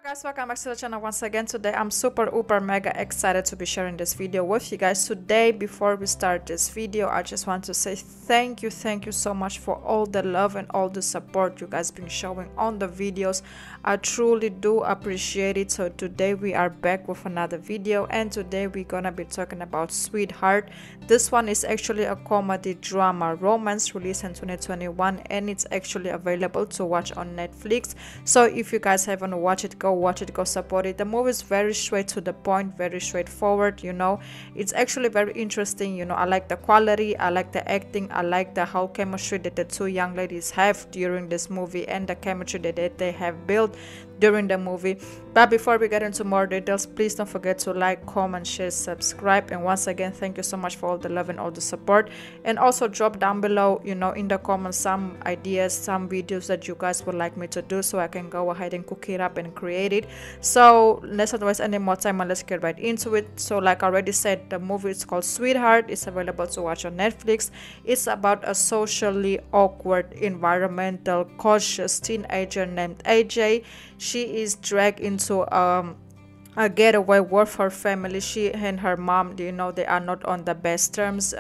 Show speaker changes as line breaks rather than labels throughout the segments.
Guys, welcome back to the channel once again. Today I'm super mega excited to be sharing this video with you guys. Today, before we start this video, I just want to say thank you so much for all the love and all the support you guys been showing on the videos. I truly do appreciate it. So today we are back with another video, and today we're gonna be talking about Sweetheart. This one is actually a comedy drama romance released in 2021, and it's actually available to watch on Netflix. So if you guys haven't watched it, go watch it, go support it. The movie is very straight to the point, very straightforward. It's actually very interesting. I like the quality, I like the acting, I like the whole chemistry that the two young ladies have during this movie, and the chemistry that they have built during the movie. But before we get into more details, please don't forget to like, comment, share, subscribe, and once again, thank you so much for all the love and all the support. And also drop down below, in the comments, some ideas, some videos that you guys would like me to do, so I can go ahead and cook it up and create it. So let's not waste any more time and let's get right into it. So like I already said, the movie is called Sweetheart. It's available to watch on Netflix. It's about a socially awkward, environmental cautious teenager named AJ. She is dragged into a getaway with her family. She and her mom, they are not on the best terms.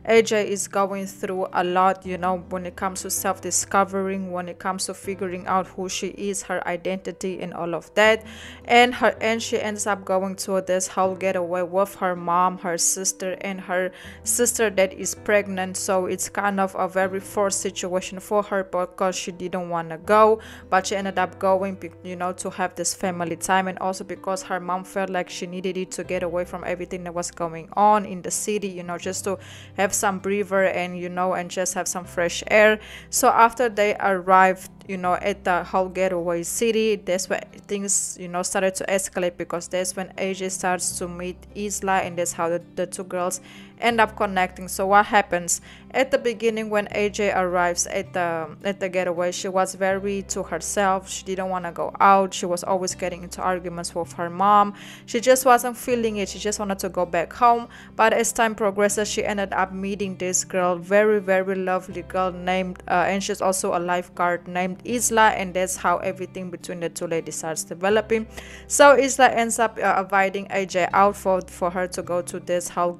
AJ is going through a lot, when it comes to self-discovering, when it comes to figuring out who she is, her identity, and all of that. And she ends up going to this whole getaway with her mom, her sister, and her sister that is pregnant. So it's kind of a very forced situation for her because she didn't want to go, but she ended up going, to have this family time, and also because her mom felt like she needed it to get away from everything that was going on in the city, just to have some breather and and just have some fresh air. So after they arrived at the whole getaway city, that's when things started to escalate, because that's when AJ starts to meet Isla, and that's how the two girls end up connecting. So what happens at the beginning when AJ arrives at the getaway? She was very to herself. She didn't want to go out. She was always getting into arguments with her mom. She just wasn't feeling it. She just wanted to go back home. But as time progresses, she ended up meeting this girl, very lovely girl named and she's also a lifeguard, named Isla, and that's how everything between the two ladies starts developing. So Isla ends up inviting AJ out for her to go to this whole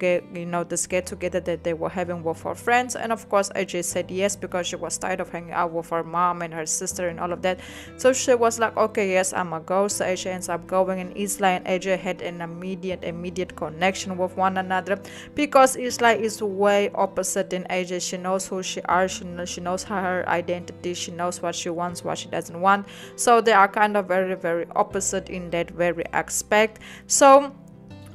this get together that they were having with her friends. And of course AJ said yes, because she was tired of hanging out with her mom and her sister and all of that. So she was like, okay, yes, I'ma go. So AJ ends up going, and Isla and AJ had an immediate connection with one another, because Isla is way opposite than AJ. She knows who she are, she knows her identity, she knows what she wants, what she doesn't want. So they are kind of very opposite in that very aspect. So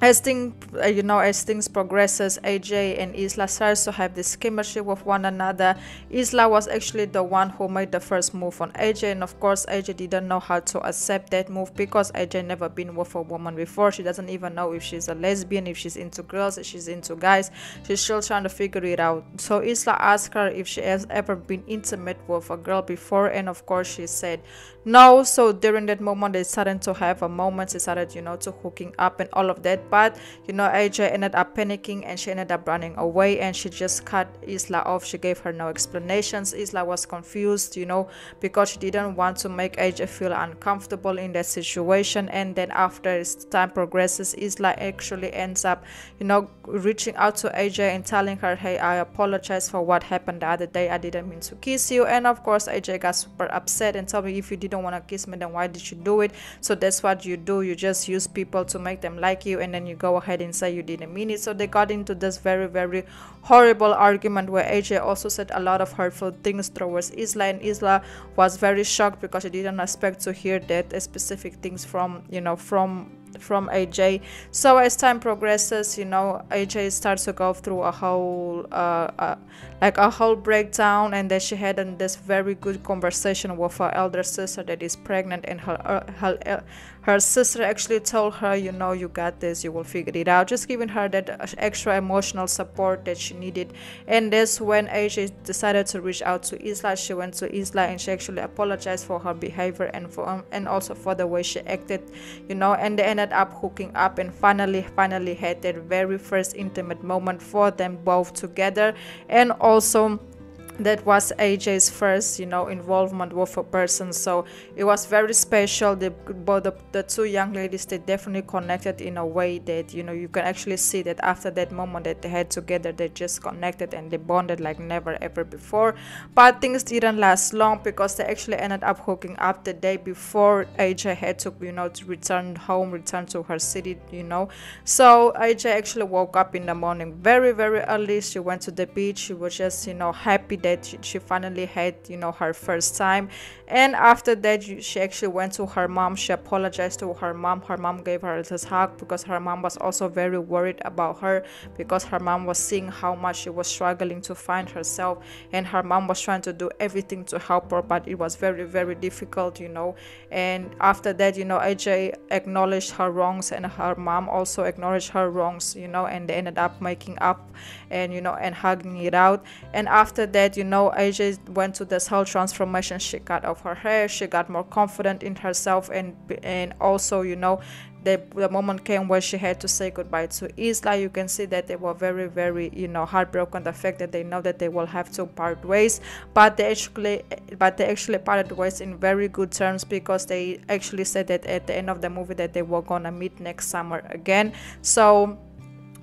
as things progresses, AJ and Isla starts to have this chemistry with one another. Isla was actually the one who made the first move on AJ, and of course AJ didn't know how to accept that move, because AJ never been with a woman before. She doesn't even know if she's a lesbian, if she's into girls, if she's into guys. She's still trying to figure it out. So Isla asked her if she has ever been intimate with a girl before, and of course she said no. So during that moment, they started to have a moment. They started to hooking up and all of that. But AJ ended up panicking, and she ended up running away, and she just cut Isla off. She gave her no explanations. Isla was confused, because she didn't want to make AJ feel uncomfortable in that situation. And then after as time progresses, Isla actually ends up reaching out to AJ and telling her, hey, I apologize for what happened the other day. I didn't mean to kiss you. And of course AJ got super upset and told me, if you didn't want to kiss me, then why did you do it? So that's what you do. You just use people to make them like you, and then you go ahead and say you didn't mean it. So they got into this very horrible argument, where AJ also said a lot of hurtful things towards Isla, and Isla was very shocked, because she didn't expect to hear that specific things from AJ. So as time progresses, AJ starts to go through a whole breakdown, and then she had this very good conversation with her elder sister that is pregnant, and her sister actually told her, you got this, you will figure it out, just giving her that extra emotional support that she needed. And that's when AJ decided to reach out to Isla. She went to Isla, and she actually apologized for her behavior and also for the way she acted, and they ended up hooking up, and finally had that very first intimate moment for them both together. And also that was AJ's first, you know, involvement with a person, so it was very special. Both the two young ladies, they definitely connected in a way that, you know, you can actually see that after that moment that they had together, they just connected and they bonded like never ever before. But things didn't last long, because they actually ended up hooking up the day before AJ had to, you know, to return home, return to her city, you know. So AJ actually woke up in the morning very early. She went to the beach. She was just, you know, happy that she finally had, you know, her first time. And after that, she actually went to her mom. She apologized to her mom. Her mom gave her this hug, because her mom was also very worried about her, because her mom was seeing how much she was struggling to find herself, and her mom was trying to do everything to help her, but it was very difficult, you know. And after that, you know, AJ acknowledged her wrongs, and her mom also acknowledged her wrongs, you know, and they ended up making up, and, you know, and hugging it out. And after that, you know, AJ went to this whole transformation. She cut off her hair, she got more confident in herself, and also, you know, the moment came where she had to say goodbye to Isla. You can see that they were very, you know, heartbroken, the fact that they know that they will have to part ways, but they actually parted ways in very good terms, because they actually said that at the end of the movie that they were gonna meet next summer again. So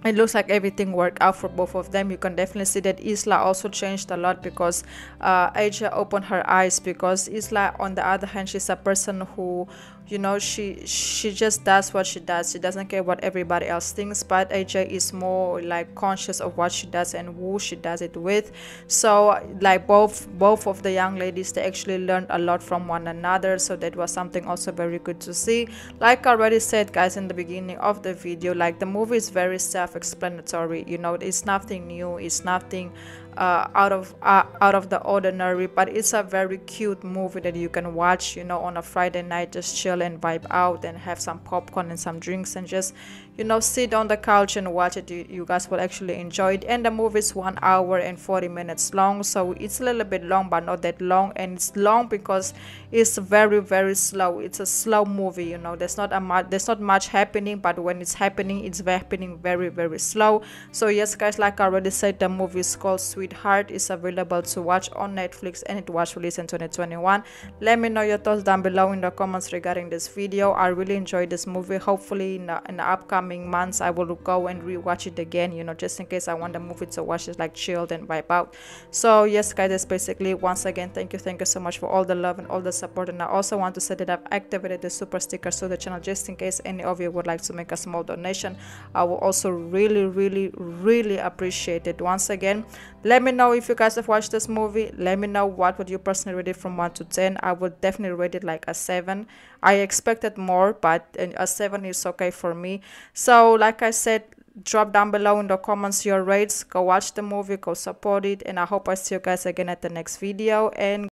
it looks like everything worked out for both of them. You can definitely see that Isla also changed a lot, because AJ opened her eyes, because Isla, on the other hand, she's a person who, you know, she just does what she does. She doesn't care what everybody else thinks, but AJ is more like conscious of what she does and who she does it with. So like both of the young ladies, they actually learned a lot from one another, so that was something also very good to see. Like I already said, guys, in the beginning of the video, like the movie is very self-explanatory, you know. It's nothing new, it's nothing out of the ordinary, but it's a very cute movie that you can watch, you know, on a Friday night, just chill and vibe out and have some popcorn and some drinks, and just, you know, sit on the couch and watch it. You guys will actually enjoy it. And the movie is 1 hour and 40 minutes long, so it's a little bit long, but not that long. And it's long because it's very slow. It's a slow movie, you know. There's not much happening, but when it's happening, it's happening very slow. So yes, guys, like I already said, the movie is called Sweetheart. It's available to watch on Netflix, and it was released in 2021. Let me know your thoughts down below in the comments regarding this video. I really enjoyed this movie. Hopefully in the upcoming months I will go and rewatch it again, you know, just in case I want the movie to watch it like chilled and vibe out. So yes, guys, that's basically, once again, thank you so much for all the love and all the support. And I also want to say that I've activated the super stickers to the channel, just in case any of you would like to make a small donation. I will also really appreciate it. Once again, let me know if you guys have watched this movie. Let me know what would you personally rate it from 1 to 10. I would definitely rate it like a 7. I expected more, but a 7 is okay for me. So like I said, drop down below in the comments your rates. Go watch the movie, go support it, and I hope I see you guys again at the next video. And